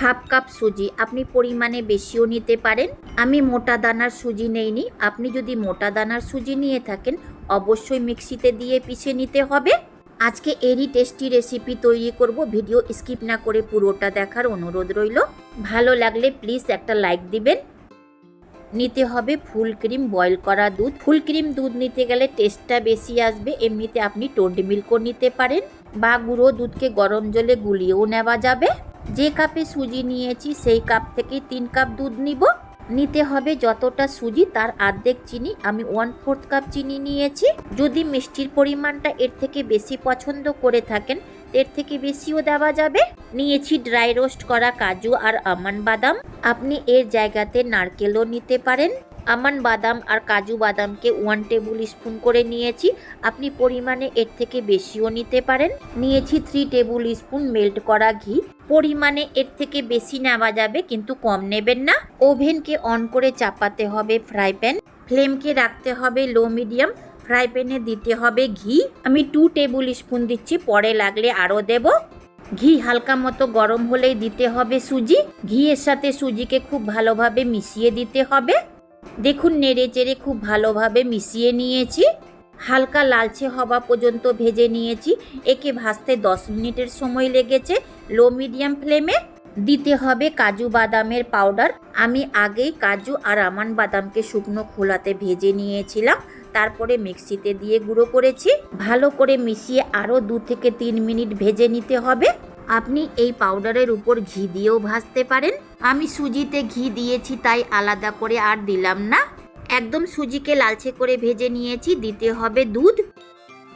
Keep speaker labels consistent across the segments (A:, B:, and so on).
A: Half cup সুজি, আপনি পরিমাণে বেশিও নিতে পারেন। আমি মোটা দানার সুজি নেইনি, আপনি যদি মোটা দানার সুজি নিয়ে থাকেন অবশ্যই মিক্সিতে দিয়ে পিষে নিতে হবে। আজকে এরই টেস্টি রেসিপি তৈরি করব, ভিডিও স্কিপ না করে পুরোটা দেখার অনুরোধ রইল। ভালো লাগলে প্লিজ একটা লাইক দিবেন। নিতে হবে ফুল ক্রিম বয়েল করা দুধ। ফুল ক্রিম দুধ নিতে গেলে টেস্টটা বেশি আসবে। এমনিতে আপনি টোন্ড মিল্কও নিতে পারেন বা গুঁড়ো দুধকে গরম জলে গুলিয়েও নেওয়া যাবে। যে কাপে সুজি নিয়েছি সেই কাপ থেকে 3 কাপ দুধ নিতে হবে যতটা সুজি তার অর্ধেক চিনি। আমি 1/4 কাপ চিনি নিয়েছি। যদি মিষ্টির পরিমাণটা এর থেকে বেশি পছন্দ করে থাকেন এর থেকে বেশিও দেওয়া যাবে। নিয়েছি ড্রাই রোস্ট করা কাজু আর আমন্ড বাদাম, আপনি এর জায়গাতে নারকেলও নিতে পারেন। আমন্ড বাদাম আর কাজু বাদামকে 1 টেবিল স্পুন করে নিয়েছি, আপনি পরিমাণে এর থেকে বেশিও নিতে পারেন। নিয়েছি 3 টেবিল স্পুন মেল্ট করা ঘি, পরিমাণে এর থেকে বেশি নেওয়া যাবে কিন্তু কম নেবেন না। ওভেনকে অন করে চাপাতে হবে ফ্রাই প্যান, ফ্লেমকে রাখতে হবে লো মিডিয়াম। ফ্রাই প্যানে দিতে হবে ঘি, আমি 2 টেবিল স্পুন দিচ্ছি, পরে লাগলে আরও দেব। ঘি হালকা মতো গরম হলেই দিতে হবে সুজি। ঘিয়ের সাথে সুজিকে খুব ভালোভাবে মিশিয়ে দিতে হবে। দেখুন নেড়ে চেড়ে খুব ভালোভাবে মিশিয়ে নিয়েছি, হালকা লালচে হওয়া পর্যন্ত ভেজে নিয়েছি। একে ভাজতে 10 মিনিটের সময় লেগেছে লো মিডিয়াম ফ্লেমে। দিতে হবে কাজু বাদামের পাউডার, আমি আগেই কাজু আর আমন্ড বাদামকে শুকনো খোলাতে ভেজে নিয়েছিলাম, তারপরে মিক্সিতে দিয়ে গুঁড়ো করেছি। ভালো করে মিশিয়ে আরও 2 থেকে 3 মিনিট ভেজে নিতে হবে। আপনি এই পাউডারের উপর ঘি দিয়েও ভাজতে পারেন, আমি সুজিতে ঘি দিয়েছি তাই আলাদা করে আর দিলাম না। একদম সুজিকে লালচে করে ভেজে নিয়েছি। দিতে হবে দুধ,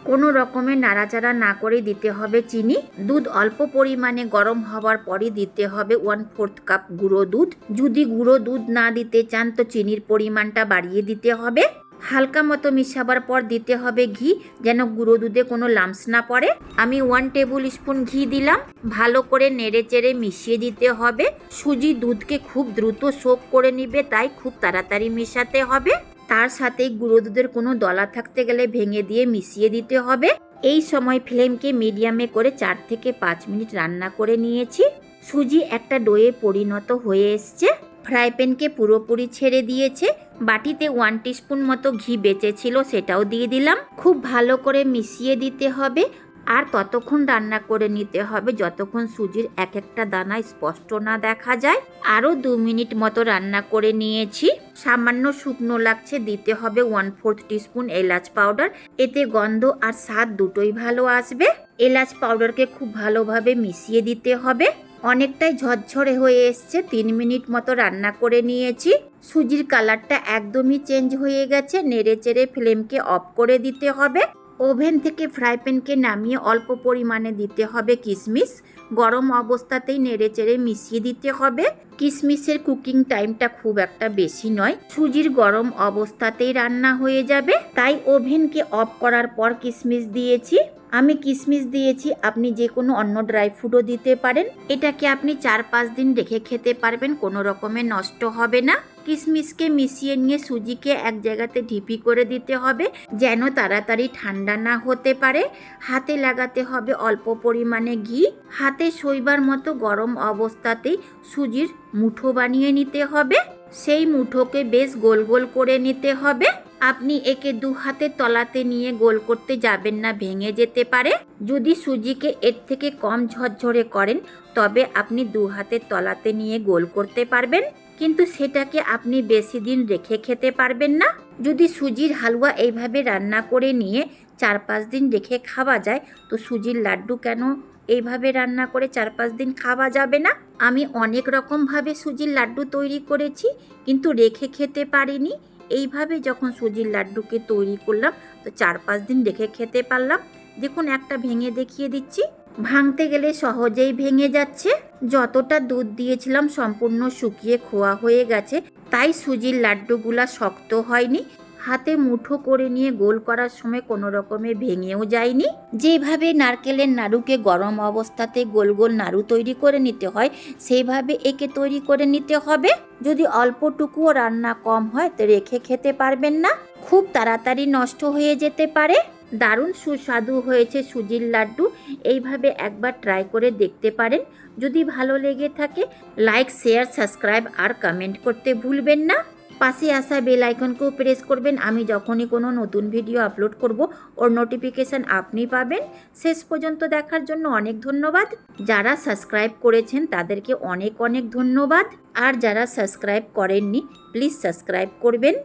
A: কোনো রকমের নাড়াচাড়া না করে দিতে হবে চিনি। দুধ অল্প পরিমাণে গরম হওয়ার পরই দিতে হবে 1/4 কাপ গুঁড়ো দুধ। যদি গুঁড়ো দুধ না দিতে চান তো চিনির পরিমাণটা বাড়িয়ে দিতে হবে। হালকা মতো মিশাবার পর দিতে হবে ঘি, যেন গুঁড়ো দুধে কোনো লাম্পস না পড়ে। আমি 1 টেবিল স্পুন ঘি দিলাম, ভালো করে নেড়ে চেড়ে মিশিয়ে দিতে হবে। সুজি দুধকে খুব দ্রুত সোক করে নিবে, তাই খুব তাড়াতাড়ি মেশাতে হবে। তার সাথে গুঁড়ো দুধের কোনো দলা থাকতে গেলে ভেঙে দিয়ে মিশিয়ে দিতে হবে। এই সময় ফ্লেমকে মিডিয়ামে করে 4 থেকে 5 মিনিট রান্না করে নিয়েছি। সুজি একটা ডোয়ে পরিণত হয়ে এসছে, ফ্রাই প্যানকে পুরোপুরি ছেড়ে দিয়েছে। বাটিতে 1 টিস্পুন মতো ঘি বেঁচে ছিল, সেটাও দিয়ে দিলাম। খুব ভালো করে মিশিয়ে দিতে হবে আর ততক্ষণ রান্না করে নিতে হবে যতক্ষণ সুজির এক একটা দানা স্পষ্ট না দেখা যায়। আরও 2 মিনিট মতো রান্না করে নিয়েছি। সামান্য শুকনো লাগছে, দিতে হবে 1/4 টিস্পুন এলাচ পাউডার, এতে গন্ধ আর স্বাদ দুটোই ভালো আসবে। এলাচ পাউডারকে খুব ভালোভাবে মিশিয়ে দিতে হবে। অনেকটাই ঝরঝরে হয়ে এসছে, 3 মিনিট মতো রান্না করে নিয়েছি। সুজির কালারটা একদমই চেঞ্জ হয়ে গেছে। নেড়ে চেড়ে ফ্লেমকে অফ করে দিতে হবে। ওভেন থেকে ফ্রাই প্যানকে নামিয়ে অল্প পরিমাণে দিতে হবে কিশমিশ, গরম অবস্থাতেই নেড়ে চেড়ে মিশিয়ে দিতে হবে। কিশমিশের কুকিং টাইমটা খুব একটা বেশি নয়, সুজির গরম অবস্থাতেই রান্না হয়ে যাবে, তাই ওভেনকে অফ করার পর কিশমিশ দিয়েছি। আমি কিশমিশ দিয়েছি, আপনি যে কোনো অন্য ড্রাই ফ্রুটও দিতে পারেন। এটাকে আপনি 4-5 দিন রেখে খেতে পারবেন, কোনো রকমের নষ্ট হবে না। কিশমিশকে মিশিয়ে নিয়ে সুজিকে এক জায়গাতে ঢিপি করে দিতে হবে যেন তাড়াতাড়ি ঠান্ডা না হতে পারে। হাতে লাগাতে হবে অল্প পরিমাণে ঘি, হাতে সইবার মতো গরম অবস্থাতেই সুজির মুঠো বানিয়ে নিতে হবে। সেই মুঠোকে বেশ গোল গোল করে নিতে হবে। আপনি একে 2 হাতের তলাতে নিয়ে গোল করতে যাবেন না, ভেঙে যেতে পারে। যদি সুজিকে এর থেকে কম ঝরঝরে করেন তবে আপনি 2 হাতের তলাতে নিয়ে গোল করতে পারবেন, কিন্তু সেটাকে আপনি বেশি দিন রেখে খেতে পারবেন না। যদি সুজির হালুয়া এইভাবে রান্না করে নিয়ে 4-5 দিন রেখে খাওয়া যায় তো সুজির লাড্ডু কেন এইভাবে রান্না করে 4-5 দিন খাওয়া যাবে না? আমি অনেক রকমভাবে সুজির লাড্ডু তৈরি করেছি কিন্তু রেখে খেতে পারিনি। এইভাবে যখন সুজির লাড্ডুকে তৈরি করলাম তো 4-5 দিন রেখে খেতে পারলাম। দেখুন একটা ভেঙে দেখিয়ে দিচ্ছি, ভাঙতে গেলে সহজেই ভেঙে যাচ্ছে। যতটা দুধ দিয়েছিলাম সম্পূর্ণ শুকিয়ে খোয়া হয়ে গেছে, তাই সুজির লাড্ডুগুলা শক্ত হয়নি। হাতে মুঠো করে নিয়ে গোল করার সময় কোনো রকমে ভেঙেও যায়নি। যেভাবে নারকেলের নাড়ুকে গরম অবস্থাতে গোল গোল নাড়ু তৈরি করে নিতে হয় সেইভাবে একে তৈরি করে নিতে হবে। যদি অল্পটুকুও রান্না কম হয় তো রেখে খেতে পারবেন না, খুব তাড়াতাড়ি নষ্ট হয়ে যেতে পারে। দারুণ সুস্বাদু হয়েছে সুজির লাড্ডু। এইভাবে একবার ট্রাই করে দেখতে পারেন। যদি ভালো লেগে থাকে লাইক, শেয়ার, সাবস্ক্রাইব আর কমেন্ট করতে ভুলবেন না। পাশে আসা বেল আইকনকেও প্রেস করবেন। আমি যখনই কোনো নতুন ভিডিও আপলোড করব ওর নোটিফিকেশান আপনি পাবেন। শেষ পর্যন্ত দেখার জন্য অনেক ধন্যবাদ। যারা সাবস্ক্রাইব করেছেন তাদেরকে অনেক অনেক ধন্যবাদ। আর যারা সাবস্ক্রাইব করেননি প্লিজ সাবস্ক্রাইব করবেন।